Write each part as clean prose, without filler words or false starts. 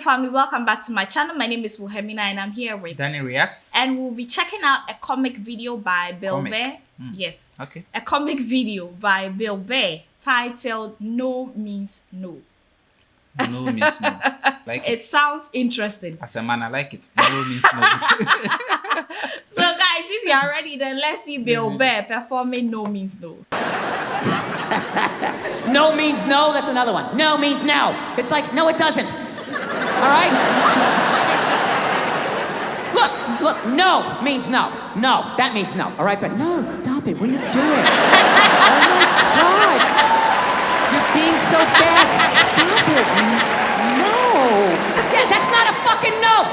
beautiful family, welcome back to my channel. My name is Wilhelmina and I'm here with Danny Reacts. And we'll be checking out a comic video by Wil Sway. Yes. Okay. A comic video by Wil Sway titled No Means No. No means no. Like it sounds interesting. As a man, I like it. No means no. So guys, if you are ready, then let's see Wil Sway performing No Means No. No means no, that's another one. No means no. It's like, no, it doesn't. All right? Look, no means no. No, that means no. All right, but no, stop it. What are you doing? Oh my God. You're being so bad. Stop it. No. Yeah, that's not a fucking no.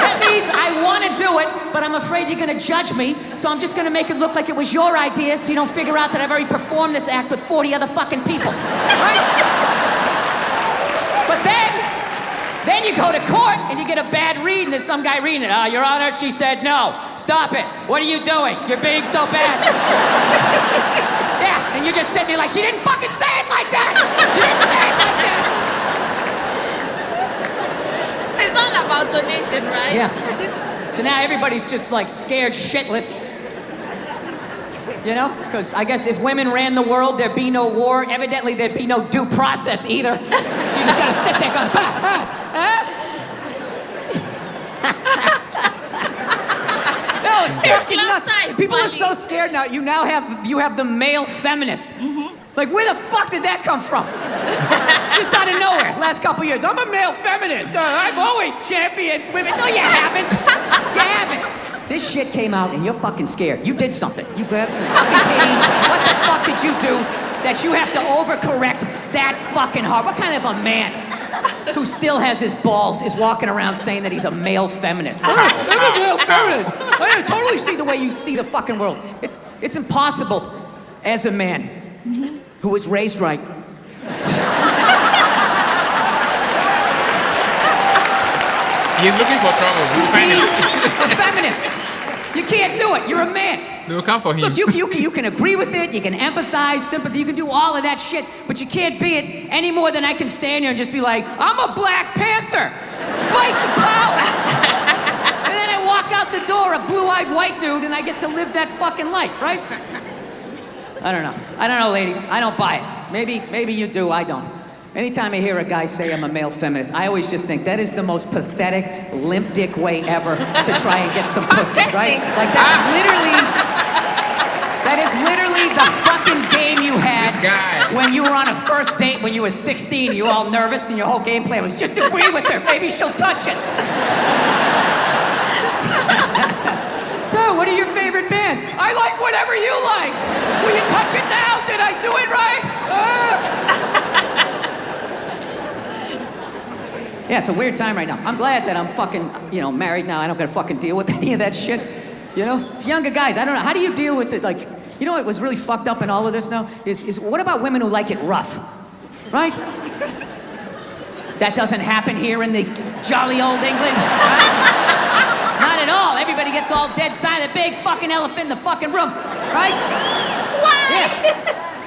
That means I want to do it, but I'm afraid you're going to judge me, so I'm just going to make it look like it was your idea so you don't figure out that I've already performed this act with 40 other fucking people. Right? But then you go to court and you get a bad read and there's some guy reading it. Your Honor, she said no. Stop it. What are you doing? You're being so bad. Yeah, and you're just sitting there like, she didn't fucking say it like that. She didn't say it like that. It's all about donation, right? Yeah. So now everybody's just like scared shitless. You know? Because I guess if women ran the world, there'd be no war. Evidently, there'd be no due process either. So you just gotta sit there going, No, it's fucking nuts. People are so scared now. You have the male feminist. Like, where the fuck did that come from? Just out of nowhere, last couple years. I'm a male feminist. I've always championed women. No, you haven't. You haven't. This shit came out and you're fucking scared. You did something. You grabbed some fucking titties. What the fuck did you do that you have to overcorrect that fucking hard? What kind of a man who still has his balls is walking around saying that he's a male feminist? I'm a male feminist. I totally see the way you see the fucking world. It's impossible as a man who was raised right. He's looking for trouble. A feminist. You can't do it. You're a man. They'll come for him. Look, you can agree with it. You can empathize, sympathy. You can do all of that shit. But you can't be it any more than I can stand here and just be like, I'm a Black Panther. Fight the power. And then I walk out the door, a blue-eyed white dude, and I get to live that fucking life, right? I don't know, ladies. I don't buy it. Maybe you do. I don't. Anytime I hear a guy say I'm a male feminist, I always just think that is the most pathetic, limp dick way ever to try and get some pussy, right? Like that is literally the fucking game you had when you were on a first date when you were 16. You were all nervous and your whole game plan was just agree with her. Maybe she'll touch it. So, what are your favorite bands? I like whatever you like. Will you touch it now? Did I do it right? Yeah, it's a weird time right now. I'm glad that I'm fucking, married now. I don't gotta fucking deal with any of that shit. You know? Younger guys, I don't know. How do you deal with it? Like, you know what was really fucked up in all of this now? Is what about women who like it rough? Right? That doesn't happen here in the jolly old England, right? Not at all. Everybody gets all dead silent. Big fucking elephant in the fucking room, right? Why? Yeah.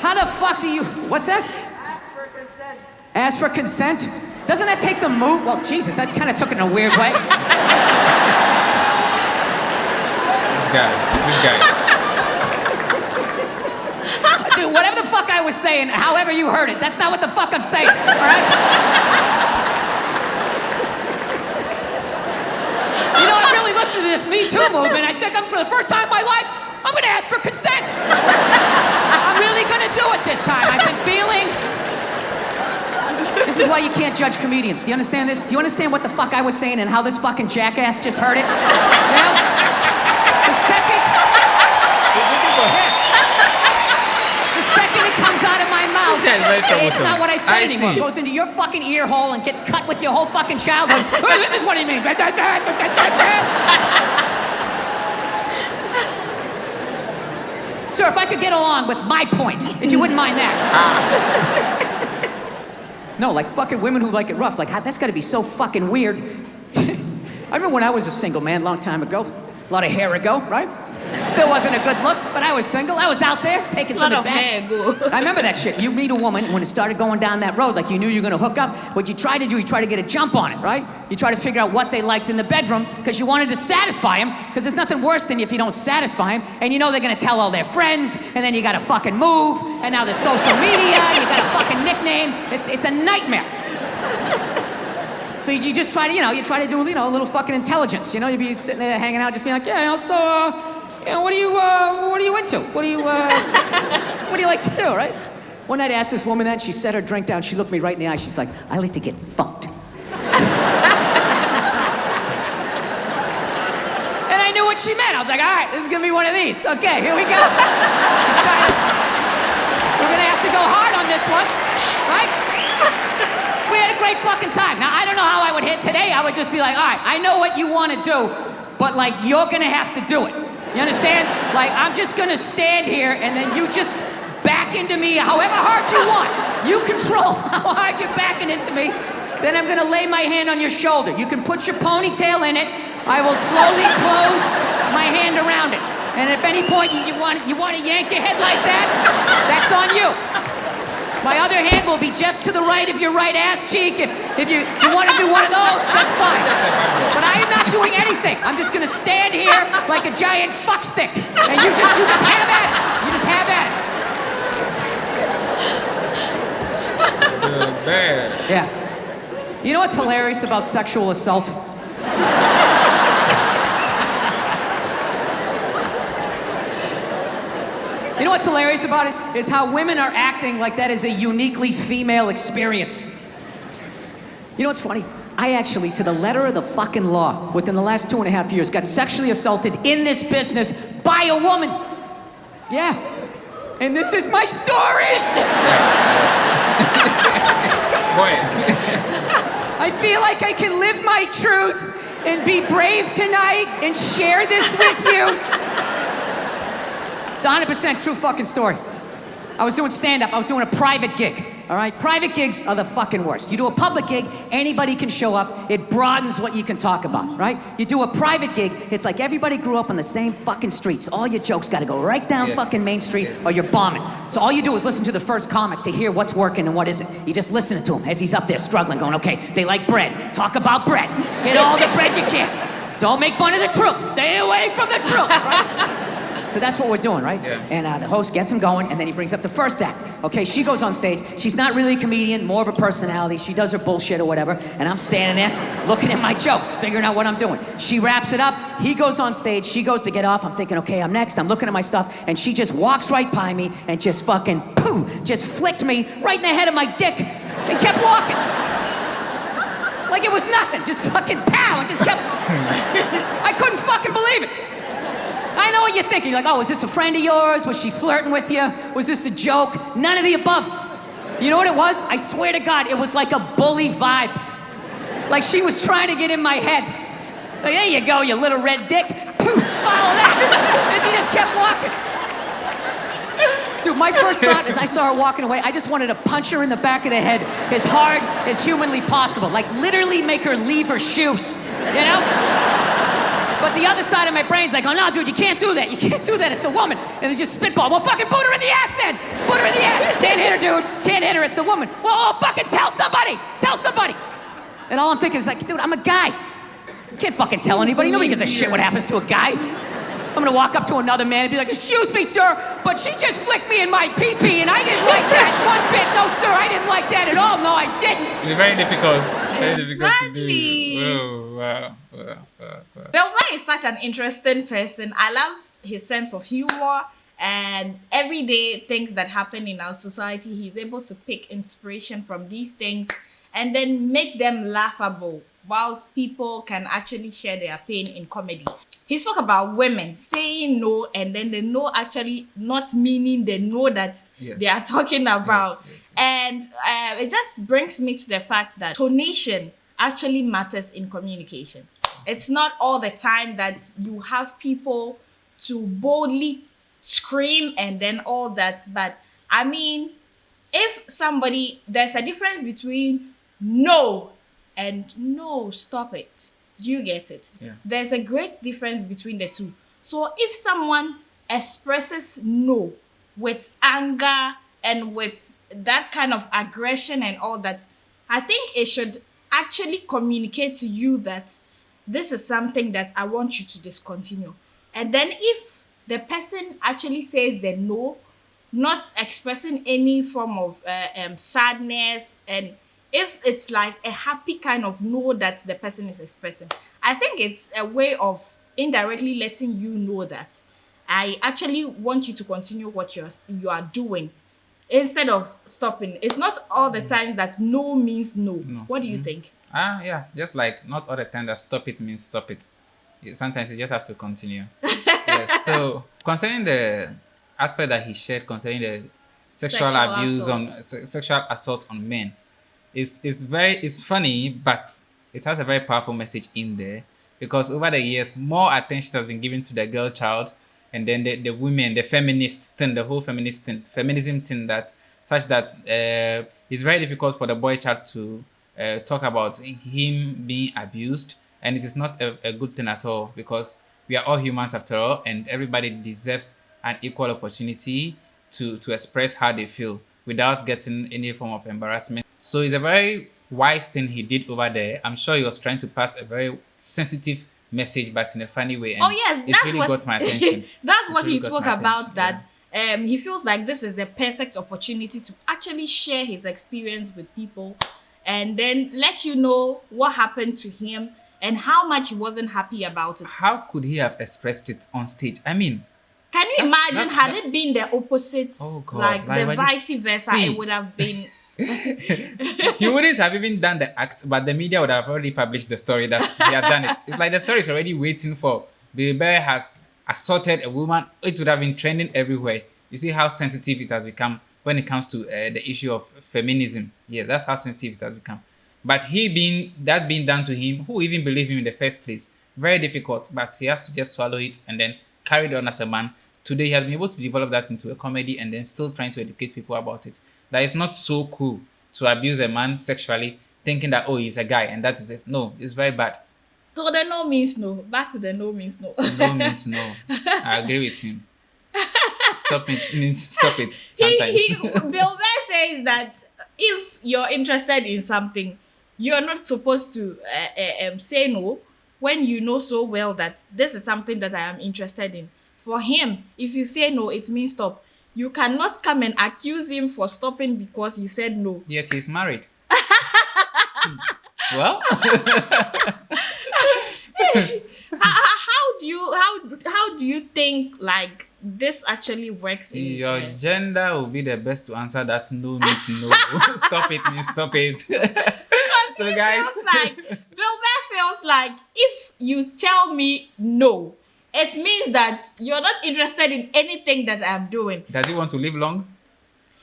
How the fuck do you... What's that? Ask for consent. Ask for consent? Doesn't that take the mood? Well, Jesus, that kind of took it in a weird way. This guy. Dude, whatever the fuck I was saying, however you heard it, that's not what the fuck I'm saying, all right? I really listened to this Me Too movement. I think for the first time in my life, I'm gonna ask for consent. I'm really gonna do it this time. I've been feeling... This is why you can't judge comedians. Do you understand this? Do you understand what the fuck I was saying and how this fucking jackass just heard it? The second it comes out of my mouth, it's not what I said anymore. It goes into your fucking ear hole and gets cut with your whole fucking childhood. This is what he means. Sir, if I could get along with my point, if you wouldn't mind that. No, like fucking women who like it rough. Like, that's gotta be so fucking weird. I remember when I was a single man, long time ago. A lot of hair ago, right? Still wasn't a good look, but I was single. I was out there taking some Lot of advances. hair go. I remember that shit. You meet a woman, when it started going down that road, like you knew you were gonna hook up, what you try to do, you try to get a jump on it, right? You try to figure out what they liked in the bedroom, because you wanted to satisfy them, because there's nothing worse than if you don't satisfy them, and you know they're gonna tell all their friends, and then you gotta fucking move, and now there's social media, you got a fucking nickname. It's a nightmare. So you just try to, you try to do, a little fucking intelligence. You'd be sitting there hanging out, just being like, yeah, so, what are you into? What do you like to do, right? One night I asked this woman that, she set her drink down, she looked me right in the eye, she's like, I like to get fucked. And I knew what she meant. I was like, all right, this is gonna be one of these. Okay, here we go. We're gonna have to go hard on this one, right? We had a great fucking time. Now, I don't know how I would hit today. I would just be like, all right, I know what you want to do, but, like, you're going to have to do it. You understand? Like, I'm just going to stand here, and then you just back into me however hard you want. You control how hard you're backing into me. Then I'm going to lay my hand on your shoulder. You can put your ponytail in it. I will slowly close my hand around it. And if at any point you want to yank your head like that, that's on you. My other hand will be just to the right of your right ass cheek. If you want to do one of those, that's fine. But I am not doing anything. I'm just going to stand here like a giant fuck stick. And you just have at it. You just have at it. Bad. Yeah. You know what's hilarious about sexual assault? You know what's hilarious about it? Is how women are acting like that is a uniquely female experience. You know what's funny? I actually, to the letter of the fucking law, within the last 2.5 years, got sexually assaulted in this business by a woman. Yeah. And this is my story! Boy. I feel like I can live my truth and be brave tonight and share this with you. It's a 100% true fucking story. I was doing stand-up. I was doing a private gig, all right? Private gigs are the fucking worst. You do a public gig, anybody can show up. It broadens what you can talk about, right? You do a private gig, it's like everybody grew up on the same fucking streets. All your jokes gotta go right down fucking Main Street or you're bombing. So all you do is listen to the first comic to hear what's working and what isn't. You just listen to him as he's up there struggling, going, okay, they like bread. Talk about bread. Get all the bread you can. Don't make fun of the troops. Stay away from the troops, right? So that's what we're doing, right? Yeah. And the host gets him going, and then he brings up the first act. Okay, she goes on stage. She's not really a comedian, more of a personality. She does her bullshit or whatever, and I'm standing there looking at my jokes, figuring out what I'm doing. She wraps it up. He goes on stage. She goes to get off. I'm thinking, okay, I'm next. I'm looking at my stuff, and she just walks right by me and just fucking, pooh, just flicked me right in the head of my dick and kept walking. Like it was nothing. Just fucking pow, and just kept... I couldn't fucking believe it. I know what you're thinking. You're like, oh, was this a friend of yours? Was she flirting with you? Was this a joke? None of the above. You know what it was? I swear to God, it was like a bully vibe. Like she was trying to get in my head. Like, there you go, you little red dick. Poof, follow that. And she just kept walking. Dude, my first thought as I saw her walking away, I just wanted to punch her in the back of the head as hard as humanly possible. Like literally make her leave her shoes, you know? But the other side of my brain's like, oh no, dude, you can't do that. You can't do that, it's a woman. And it's just spitball. Well, fucking put her in the ass then. Put her in the ass. Can't hit her, dude. Can't hit her, it's a woman. Well, fucking tell somebody. Tell somebody. And all I'm thinking is like, dude, I'm a guy. You can't fucking tell anybody. Nobody gives a shit what happens to a guy. I'm gonna walk up to another man and be like, excuse me, sir, but she just flicked me in my pee-pee and I didn't like that one bit. No, sir, I didn't like that at all. No, I didn't. It's very difficult. Very difficult to do. Exactly. Oh, wow. Wil Sway is such an interesting person. I love his sense of humor and everyday things that happen in our society. He's able to pick inspiration from these things and then make them laughable, whilst people can actually share their pain in comedy. He spoke about women saying no, and then the no actually not meaning the no that they are talking about. Yes. And it just brings me to the fact that tonation actually matters in communication. It's not all the time that you have people to boldly scream and then all that. But I mean, if somebody, there's a difference between no and no, stop it. You get it. Yeah. There's a great difference between the two. So if someone expresses no with anger and with that kind of aggression and all that, I think it should actually communicate to you that this is something that I want you to discontinue. And then if the person actually says the no, not expressing any form of sadness, and if it's like a happy kind of no that the person is expressing, I think it's a way of indirectly letting you know that I actually want you to continue what you are doing instead of stopping. It's not all the times that no means no. What do you think? Yeah, just like not all the time that stop it means stop it. Sometimes you just have to continue. Yes. So concerning the aspect that he shared concerning the sexual abuse assault. on sexual assault on men, it's funny, but it has a very powerful message in there, because over the years more attention has been given to the girl child, and then the women, the feminist thing, the whole feminism thing, that such that it's very difficult for the boy child to talk about him being abused, and it is not a good thing at all, because we are all humans after all, and everybody deserves an equal opportunity to express how they feel without getting any form of embarrassment. So it's a very wise thing he did over there. I'm sure he was trying to pass a very sensitive message, but in a funny way. And yes, it really got my attention. That's It what really he got spoke my about. attention, That he feels like this is the perfect opportunity to actually share his experience with people, and then let you know what happened to him and how much he wasn't happy about it. How could he have expressed it on stage? I mean, Can you imagine had it been the opposite, Oh, God. like the but vice versa, see, it would have been. he wouldn't have even done the act, but the media would have already published the story that he had done it. It's like the story is already waiting for. Burr has assaulted a woman. It would have been trending everywhere. You see how sensitive it has become when it comes to the issue of feminism. Yeah, that's how sensitive it has become. But being done to him, who even believed him in the first place? Very difficult, but he has to just swallow it and then carry it on as a man. Today, he has been able to develop that into a comedy and then still trying to educate people about it. That it's not so cool to abuse a man sexually, thinking that, oh, he's a guy and that is it. No, it's very bad. So the no means no. Back to the no means no. No means no. I agree with him. Stop it means stop it sometimes. Bill Burr says that if you're interested in something, you're not supposed to say no when you know so well that this is something that I am interested in. For him, if you say no, it means stop. You cannot come and accuse him for stopping because you said no. Yet he's married. Well, how do you think like this actually works in your gender will be the best to answer that no means no. Stop it means stop it. So guys, feels like Bill Burr feels like if you tell me no, it means that you're not interested in anything that I'm doing. Does he want to live long?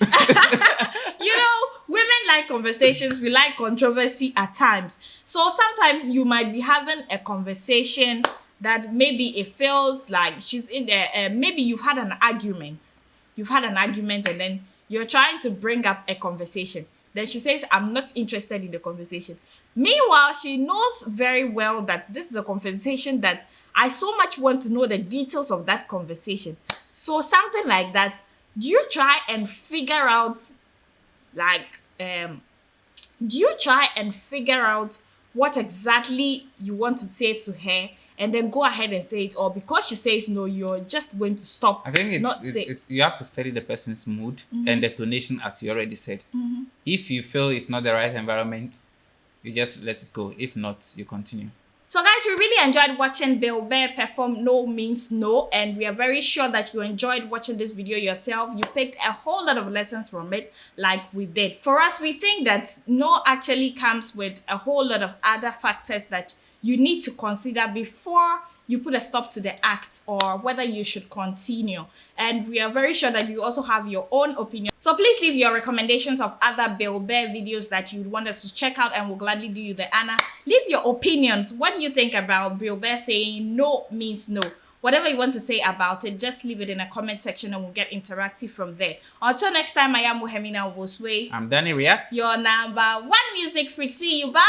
You know, women like conversations, we like controversy at times. So sometimes you might be having a conversation that maybe it feels like she's in there. Maybe you've had an argument. And then you're trying to bring up a conversation. Then she says, I'm not interested in the conversation. Meanwhile, she knows very well that this is a conversation that I so much want to know the details of that conversation. So something like that, do you try and figure out what exactly you want to say to her and then go ahead and say it, or because she says no, you're just going to stop? I think it's you have to study the person's mood and the tonation, as you already said. If you feel it's not the right environment, you just let it go. If not, you continue. So guys, we really enjoyed watching Bill Burr perform No Means No, and we are very sure that you enjoyed watching this video yourself. You picked a whole lot of lessons from it like we did. For us, we think that no actually comes with a whole lot of other factors that you need to consider before you put a stop to the act or whether you should continue. And we are very sure that you also have your own opinion. So please leave your recommendations of other Bill Burr videos that you would want us to check out, and we'll gladly do you the honor. Leave your opinions. What do you think about Bill Burr saying no means no? Whatever you want to say about it, just leave it in a comment section and we'll get interactive from there. Until next time, I am Wil Sway. I'm Danny Reacts. Your number one music freak. See you. Bye.